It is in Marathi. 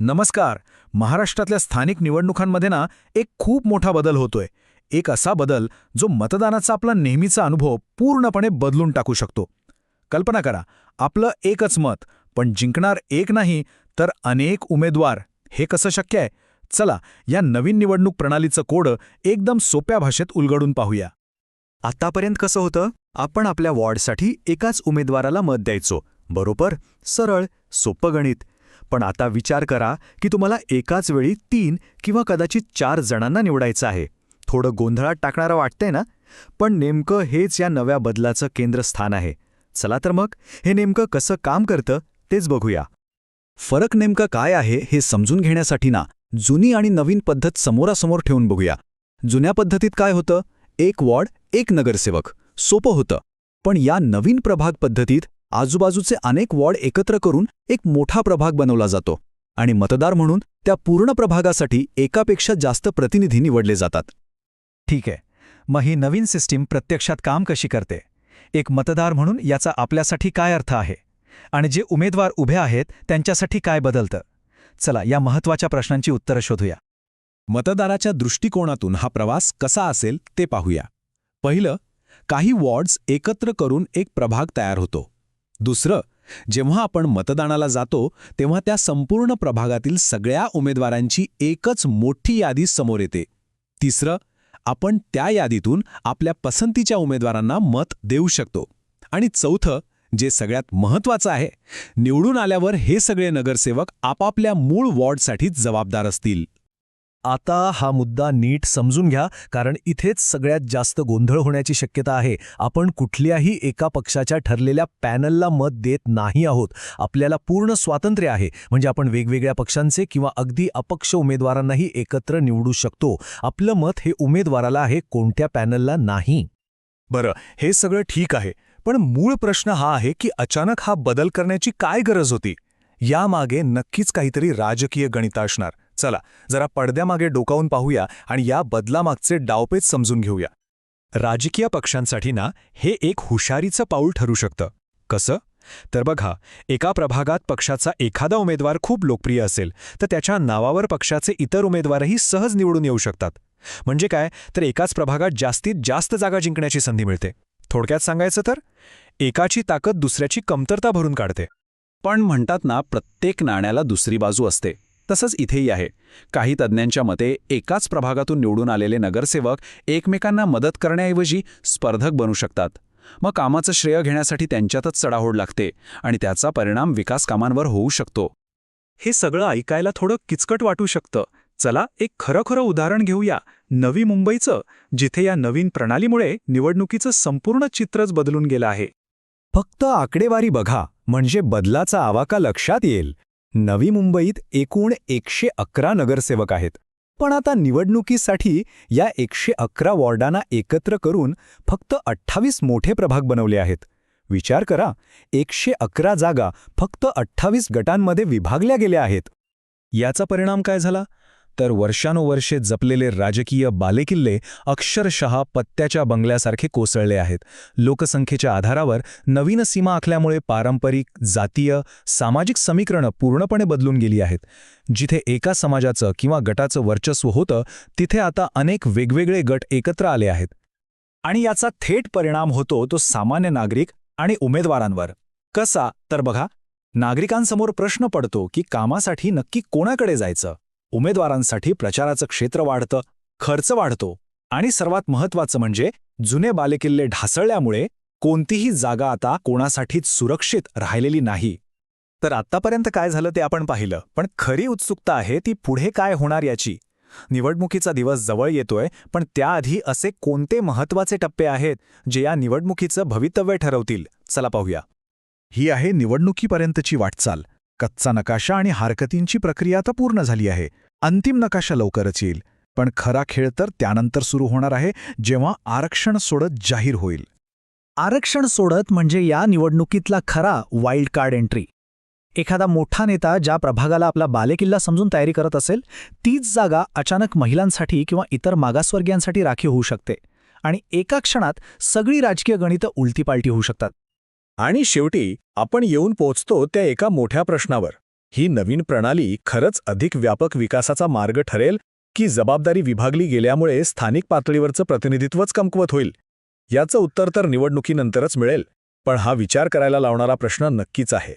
नमस्कार. महाराष्ट्रातल्या स्थानिक निवडणुकांमध्ये एक खूप मोठा बदल होतोय. एक असा बदल जो मतदानाचा आपला नेहमीचा अनुभव पूर्णपणे बदलून टाकू शकतो. कल्पना करा, आपलं एकच मत, पण जिंकणार एक नाही तर अनेक उमेदवार. हे कसं शक्य आहे? चला, या नवीन निवडणूक प्रणालीचं कोड एकदम सोप्या भाषेत उलगडून पाहूया. आतापर्यंत कसं होतं? आपण आपल्या वॉर्डसाठी एकाच उमेदवाराला मत द्यायचो, बरोबर? सरळ, सोपं गणित. पण आता विचार करा की तुम्हाला एकाच वेळी 3 किंवा कदाचित 4 जणांना निवडायचं आहे. थोडं गोंधळात टाकणारं वाटतंय ना? पण नेमकं हेच या नव्या बदलाचं केंद्रस्थान आहे. चला तर मग हे नेमकं कसं काम करतं तेच बघूया. फरक नेमका काय आहे हे समजून घेण्यासाठी जुनी आणि नवीन पद्धत समोरासमोर ठेवून बघूया. जुन्या पद्धतीत काय होतं? एक वॉर्ड, एक नगरसेवक. सोपं होतं. पण या नवीन प्रभाग पद्धतीत आजूबाजूचे अनेक वॉर्ड एकत्र करून एक मोठा प्रभाग बनवला जातो आणि मतदार म्हणून त्या पूर्ण प्रभागासाठी एकापेक्षा जास्त प्रतिनिधी निवडले जातात. ठीक आहे, मग ही नवीन सिस्टीम प्रत्यक्षात काम कशी करते? एक मतदार म्हणून याचा आपल्यासाठी काय अर्थ आहे आणि जे उमेदवार उभे आहेत त्यांच्यासाठी काय बदलतं? चला, या महत्त्वाच्या प्रश्नांची उत्तरं शोधूया. मतदाराच्या दृष्टिकोनातून हा प्रवास कसा असेल ते पाहूया. पहिलं, काही वॉर्ड्स एकत्र करून एक प्रभाग तयार होतो. दुसरं, जेव्हा आपण मतदानाला जातो तेव्हा त्या संपूर्ण प्रभागातील सगळ्या उमेदवारांची एकच मोठी यादी समोर येते. तिसरं, आपण त्या यादीतून आपल्या पसंतीच्या उमेदवारांना मत देऊ शकतो. आणि चौथं, जे सगळ्यात महत्त्वाचं आहे, निवडून आल्यावर हे सगळे नगरसेवक आपापल्या मूळ वॉर्डसाठीच जबाबदार असतील. आता हा मुद्दा नीट समजून घ्या, कारण इथेच सगळ्यात जास्त गोंधळ होण्याची शक्यता आहे. आपण कुठल्याही एका पक्षाच्या ठरलेल्या पॅनलला मत देत नाही आहोत. आपल्याला पूर्ण स्वातंत्र्य आहे. म्हणजे आपण वेगवेगळ्या पक्षांचे किंवा अगदी अपक्ष उमेदवारांनाही एकत्र निवडू शकतो. आपलं मत हे उमेदवाराला आहे, कोणत्या पॅनलला नाही. बरं, हे सगळं ठीक आहे, पण मूळ प्रश्न हा आहे की अचानक हा बदल करण्याची काय गरज होती? यामागे नक्कीच काहीतरी राजकीय गणित असणार. चला, जरा पडद्यामागे डोकावून पाहूया आणि या बदलामागचे डावपेच समजून घेऊया. राजकीय पक्षांसाठी हे एक हुशारीचं पाऊल ठरू शकतं. कसं? तर बघा, एका प्रभागात पक्षाचा एखादा उमेदवार खूप लोकप्रिय असेल तर त्याच्या नावावर पक्षाचे इतर उमेदवारही सहज निवडून येऊ शकतात. म्हणजे काय, तर एकाच प्रभागात जास्तीत जास्त जागा जिंकण्याची संधी मिळते. थोडक्यात सांगायचं तर एकाची ताकद दुसऱ्याची कमतरता भरून काढते. पण म्हणतात प्रत्येक नाण्याला दुसरी बाजू असते. तसंच इथेही आहे. काही तज्ज्ञांच्या मते एकाच प्रभागातून निवडून आलेले नगरसेवक एकमेकांना मदत करण्याऐवजी स्पर्धक बनू शकतात. मग कामाचं श्रेय घेण्यासाठी त्यांच्यातच चढाओढ लागते आणि त्याचा परिणाम विकास कामांवर होऊ शकतो. हे सगळं ऐकायला थोडं किचकट वाटू शकतं. चला, एक खरं उदाहरण घेऊया, नवी मुंबईचं, जिथे या नवीन प्रणालीमुळे निवडणुकीचं संपूर्ण चित्रच बदलून गेलं आहे. फक्त आकडेवारी बघा, म्हणजे बदलाचा आवाका लक्षात येईल. नवी मुंबईत एकूण 111 नगरसेवक आहेत. पण आता निवडणुकीसाठी या 111 वॉर्डांना एकत्र करून फक्त 28 मोठे प्रभाग बनवले आहेत. विचार करा, 111 जागा फक्त 28 गटांमध्ये विभागल्या गेल्या आहेत. याचा परिणाम काय झाला? तर वर्षानुवर्षे जपलेले राजकीय बालेकिल्ले अक्षरशः पत्त्याच्या बंगल्यासारखे कोसळले आहेत. लोकसंख्येच्या आधारावर नवीन सीमा आखल्यामुळे पारंपरिक, जातीय, सामाजिक समीकरणं पूर्णपणे बदलून गेली आहेत. जिथे एका समाजाचं किंवा गटाचं वर्चस्व होतं, तिथे आता अनेक वेगवेगळे गट एकत्र आले आहेत. आणि याचा थेट परिणाम होतो तो सामान्य नागरिक आणि उमेदवारांवर. कसा? तर बघा, नागरिकांसमोर प्रश्न पडतो की कामासाठी नक्की कोणाकडे जायचं. उमेदवारांसाठी प्रचाराचं क्षेत्र वाढतं, खर्च वाढतो आणि सर्वात महत्त्वाचं म्हणजे जुने बालेकिल्ले ढासळल्यामुळे कोणतीही जागा आता कोणासाठीच सुरक्षित राहिलेली नाही. तर आत्तापर्यंत काय झालं ते आपण पाहिलं, पण खरी उत्सुकता आहे ती पुढे काय होणार याची. निवडणुकीचा दिवस जवळ येतोय, पण त्याआधी असे कोणते महत्त्वाचे टप्पे आहेत जे या निवडणुकीचं भवितव्य ठरवतील? चला पाहूया. ही आहे निवडणुकीपर्यंतची वाटचाल. कच्चा नकाशा आणि हरकतींची प्रक्रिया आता पूर्ण झाली आहे. अंतिम नकाशा लवकरच येईल. पण खरा खेळ तर त्यानंतर सुरू होणार आहे, जेव्हा आरक्षण सोडत जाहीर होईल. आरक्षण सोडत म्हणजे या निवडणुकीतला खरा वाईल्ड कार्ड एंट्री. एखादा मोठा नेता ज्या प्रभागाला आपला बालेकिल्ला समजून तयारी करत असेल, तीच जागा अचानक महिलांसाठी किंवा इतर मागासवर्गीयांसाठी राखीव होऊ शकते आणि एका क्षणात सगळी राजकीय गणितं उलटीपालटी होऊ शकतात. आणि शेवटी आपण येऊन पोहोचतो त्या एका मोठ्या प्रश्नावर. ही नवीन प्रणाली खरंच अधिक व्यापक विकासाचा मार्ग ठरेल की जबाबदारी विभागली गेल्यामुळे स्थानिक पातळीवरचं प्रतिनिधित्वच कमकुवत होईल? याचं उत्तर तर निवडणुकीनंतरच मिळेल, पण हा विचार करायला लावणारा प्रश्न नक्कीच आहे.